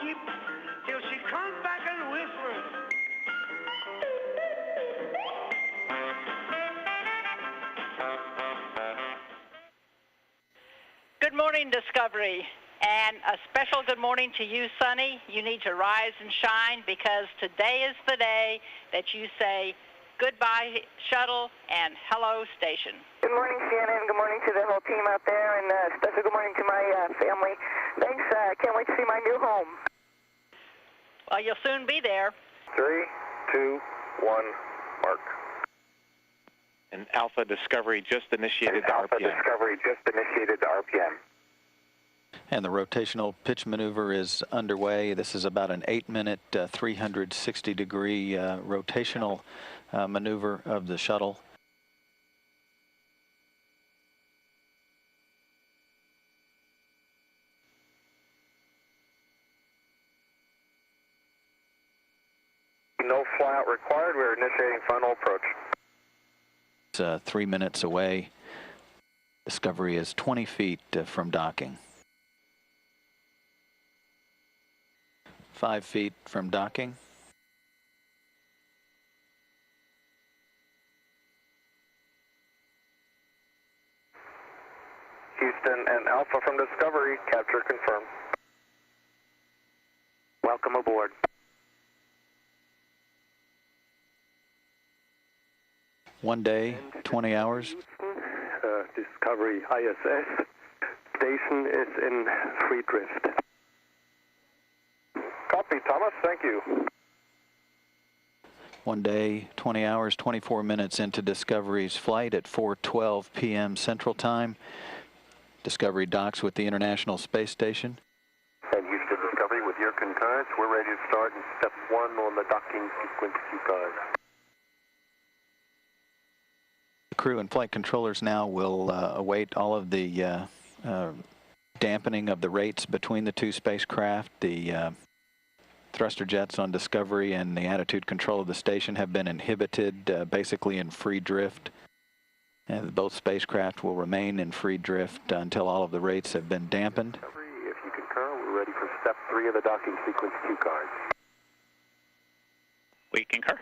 keep till she comes back and whispers. Good morning, Discovery, and a special good morning to you, Suni. You need to rise and shine because today is the day that you say goodbye, shuttle, and hello, station. Good morning, Shannon. Good morning to the whole team out there, and special good morning to my family. Thanks. Can't wait to see my new home. Well, you'll soon be there. 3, 2, 1, mark. And Alpha Discovery just initiated the Alpha RPM. Discovery just initiated the RPM. And the rotational pitch maneuver is underway. This is about an 8-minute, 360-degree rotational maneuver of the shuttle. No flyout required. We're initiating final approach. It's 3 minutes away. Discovery is 20 feet from docking. 5 feet from docking. Houston and Alpha from Discovery, capture confirmed. Welcome aboard. One day, 20 hours. Discovery ISS. Station is in free drift. Copy, Thomas. Thank you. One day, 20 hours, 24 minutes into Discovery's flight at 4:12 p.m. Central Time. Discovery docks with the International Space Station. And Houston Discovery, with your concurrence, we're ready to start in step 1 on the docking sequence cue card. The crew and flight controllers now will await all of the dampening of the rates between the two spacecraft. The thruster jets on Discovery and the attitude control of the station have been inhibited, basically in free drift. And both spacecraft will remain in free drift until all of the rates have been dampened. If you concur, we're ready for step 3 of the docking sequence cue card. We concur.